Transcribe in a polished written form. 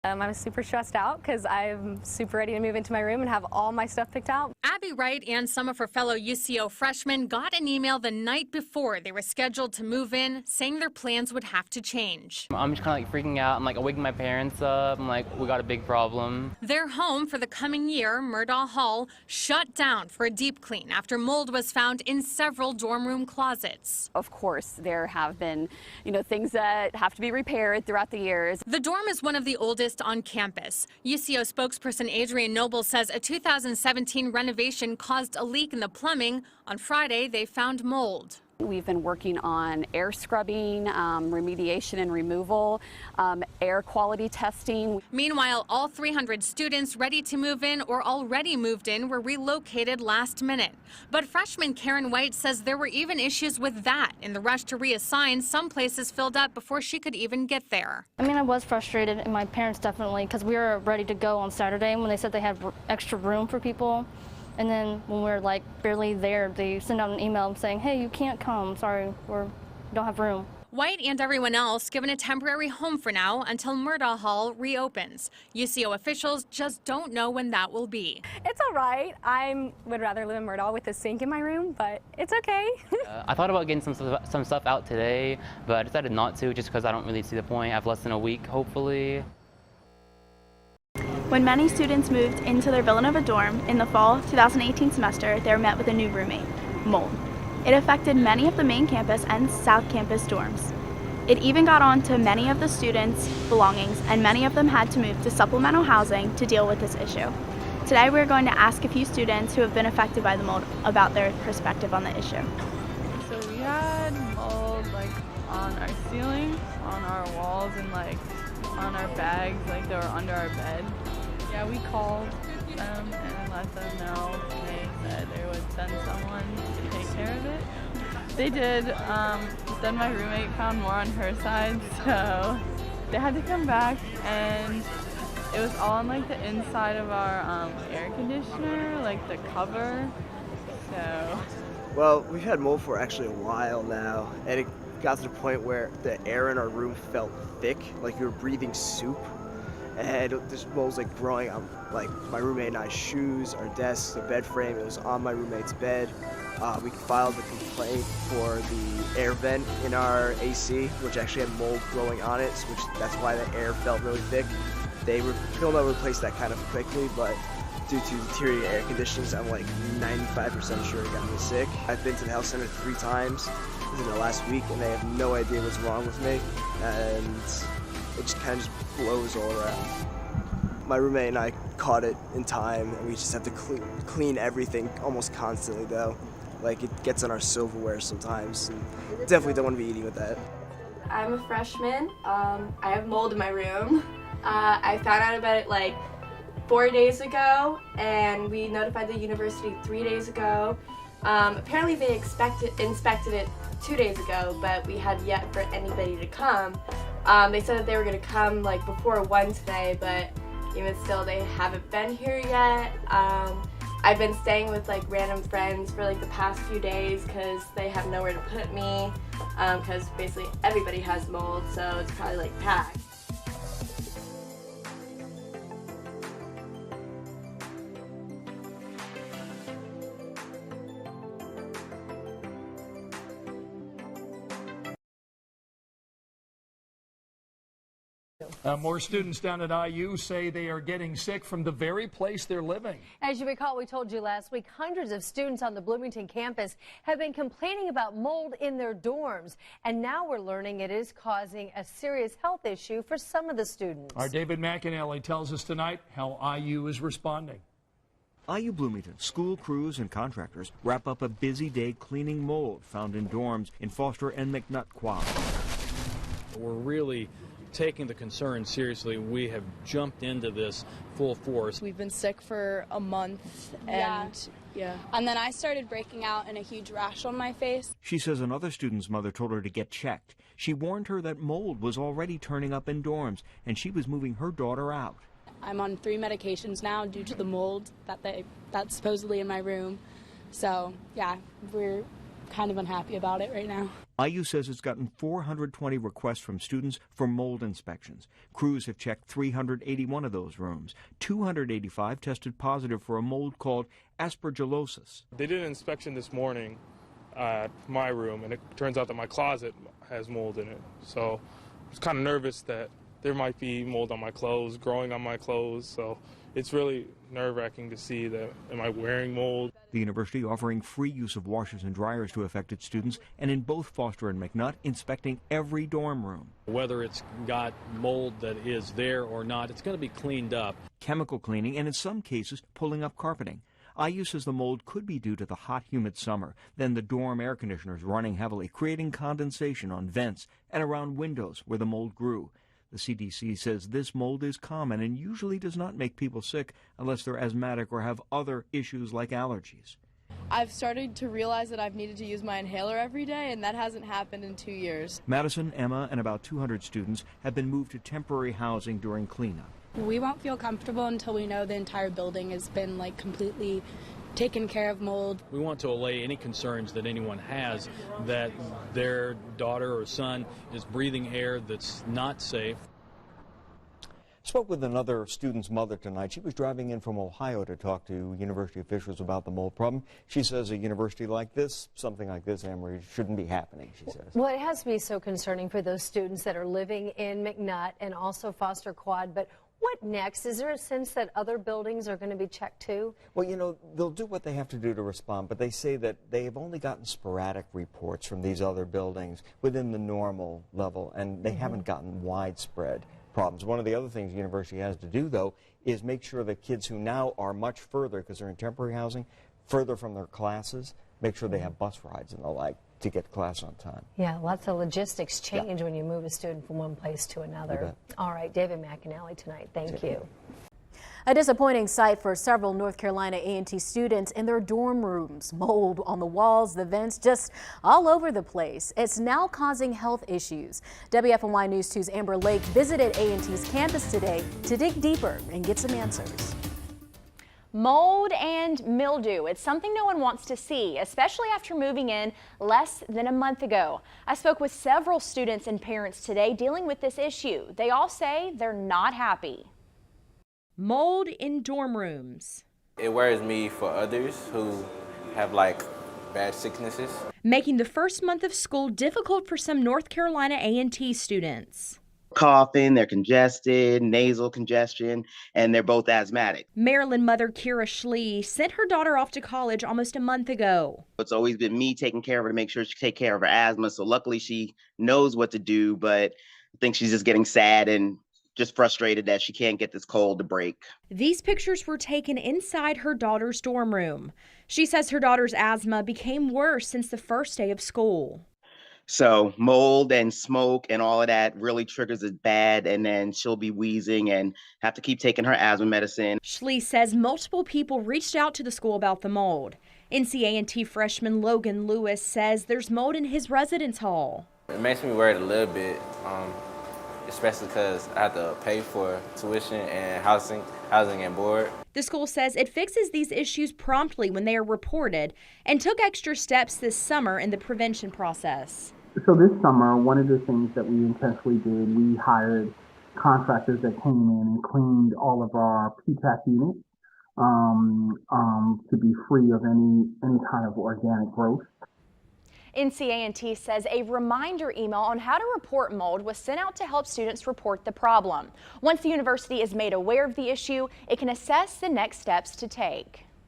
I'm super stressed out because I'm super ready to move into my room and have all my stuff picked out. Abby Wright and some of her fellow UCO freshmen got an email the night before they were scheduled to move in, saying their plans would have to change. I'm just kind of like freaking out. I'm like waking my parents up. I'm like, we got a big problem. Their home for the coming year, Murdaugh Hall, shut down for a deep clean after mold was found in several dorm room closets. Of course, there have been, things that have to be repaired throughout the years. The dorm is one of the oldest on campus. UCO spokesperson Adrian Noble says a 2017 renovation caused a leak in the plumbing. On Friday, they found mold. We've been working on air scrubbing, remediation and removal, air quality testing. Meanwhile, all 300 students ready to move in or already moved in were relocated last minute. But freshman Karen White says there were even issues with that. In the rush to reassign, some places filled up before she could even get there. I mean, I was frustrated, and my parents definitely, because we were ready to go on Saturday when they said they had extra room for people. And then when we're like barely there, they send out an email saying, hey, you can't come. Sorry, we don't have room. White and everyone else given a temporary home for now until Murdaugh Hall reopens. UCO officials just don't know when that will be. It's all right. I would rather live in Murdaugh with a sink in my room, but it's okay. I thought about getting some stuff out today, but I decided not to just because I don't really see the point. I have less than a week, hopefully. When many students moved into their Villanova dorm in the fall 2018 semester, they were met with a new roommate, mold. It affected many of the main campus and South Campus dorms. It even got on to many of the students' belongings, and many of them had to move to supplemental housing to deal with this issue. Today we're going to ask a few students who have been affected by the mold about their perspective on the issue. So we had mold on our ceiling, on our walls, and on our bags that were under our bed. Yeah, we called them and let them know. They said they would send someone to take care of it. They did. Then my roommate found more on her side, so they had to come back, and it was all on the inside of our air conditioner, the cover. So. Well, we've had mold for actually a while now, and it got to the point where the air in our room felt thick, like we were breathing soup. And this mold was growing on my roommate and I's shoes, our desks, the bed frame. It was on my roommate's bed. We filed a complaint for the air vent in our AC, which actually had mold growing on it, that's why the air felt really thick. They were going to replace that kind of quickly, but due to deteriorating air conditions, I'm 95% sure it got me sick. I've been to the health center 3 times within the last week, and they have no idea what's wrong with me, and it just kind of blows all around. My roommate and I caught it in time, and we just have to clean everything almost constantly, though. It gets on our silverware sometimes, and definitely don't want to be eating with that. I'm a freshman. I have mold in my room. I found out about it 4 days ago, and we notified the university 3 days ago. Apparently they inspected it 2 days ago, but we had yet for anybody to come. They said that they were going to come before 1 today, but even still they haven't been here yet. I've been staying with random friends for the past few days because they have nowhere to put me, because basically everybody has mold, so it's probably packed. More students down at IU say they are getting sick from the very place they're living. As you recall, we told you last week, hundreds of students on the Bloomington campus have been complaining about mold in their dorms. And now we're learning it is causing a serious health issue for some of the students. Our David McAnally tells us tonight how IU is responding. IU Bloomington school crews and contractors wrap up a busy day cleaning mold found in dorms in Foster and McNutt Quad. We're really taking the concern seriously. We have jumped into this full force. We've been sick for a month, and And then I started breaking out in a huge rash on my face. She says another student's mother told her to get checked. She warned her that mold was already turning up in dorms, and she was moving her daughter out. I'm on 3 medications now due to the mold that's supposedly in my room. So yeah, we're kind of unhappy about it right now. IU says it's gotten 420 requests from students for mold inspections. Crews have checked 381 of those rooms. 285 tested positive for a mold called aspergillosis. They did an inspection this morning at my room, and it turns out that my closet has mold in it. So I was kind of nervous that there might be mold on my clothes, growing on my clothes. So it's really nerve-wracking to see that, am I wearing mold? The university offering free use of washers and dryers to affected students, and in both Foster and McNutt, inspecting every dorm room. Whether it's got mold that is there or not, it's going to be cleaned up. Chemical cleaning, and in some cases, pulling up carpeting. IU says the mold could be due to the hot, humid summer, then the dorm air conditioners running heavily, creating condensation on vents and around windows where the mold grew. The CDC says this mold is common and usually does not make people sick unless they're asthmatic or have other issues like allergies. I've started to realize that I've needed to use my inhaler every day, and that hasn't happened in 2 years. Madison, Emma, and about 200 students have been moved to temporary housing during cleanup. We won't feel comfortable until we know the entire building has been completely taken care of mold. We want to allay any concerns that anyone has that their daughter or son is breathing air that's not safe. Spoke with another student's mother tonight. She was driving in from Ohio to talk to university officials about the mold problem. She says a university like this, something like this, Amory, shouldn't be happening, she says. Well, it has to be so concerning for those students that are living in McNutt and also Foster Quad, but what next? Is there a sense that other buildings are going to be checked too? Well, you know, they'll do what they have to do to respond, but they say that they have only gotten sporadic reports from these other buildings within the normal level, and they haven't gotten widespread problems. One of the other things the university has to do, though, is make sure that kids who now are much further, because they're in temporary housing, further from their classes, make sure they have bus rides and the like to get to class on time. Yeah, lots of logistics change when you move a student from one place to another. All right, David McAnally tonight. Thank you. A disappointing sight for several North Carolina A&T students in their dorm rooms. Mold on the walls, the vents, just all over the place. It's now causing health issues. WFMY News 2's Amber Lake visited A&T's campus today to dig deeper and get some answers. Mold and mildew. It's something no one wants to see, especially after moving in less than a month ago. I spoke with several students and parents today dealing with this issue. They all say they're not happy. Mold in dorm rooms. It worries me for others who have bad sicknesses. Making the first month of school difficult for some North Carolina A&T students. Coughing, they're congested, nasal congestion, and they're both asthmatic. Maryland mother Kira Schlee sent her daughter off to college almost a month ago. It's always been me taking care of her to make sure she take care of her asthma, so luckily she knows what to do, but I think she's just getting sad and just frustrated that she can't get this cold to break. These pictures were taken inside her daughter's dorm room. She says her daughter's asthma became worse since the first day of school. So mold and smoke and all of that really triggers it bad, and then she'll be wheezing and have to keep taking her asthma medicine. Schlee says multiple people reached out to the school about the mold. NCA&T freshman Logan Lewis says there's mold in his residence hall. It makes me worried a little bit, especially because I have to pay for tuition and housing and board. The school says it fixes these issues promptly when they are reported and took extra steps this summer in the prevention process. So this summer, one of the things that we intentionally did, we hired contractors that came in and cleaned all of our PTAC units to be free of any kind of organic growth. NCA&T says a reminder email on how to report mold was sent out to help students report the problem. Once the university is made aware of the issue, it can assess the next steps to take.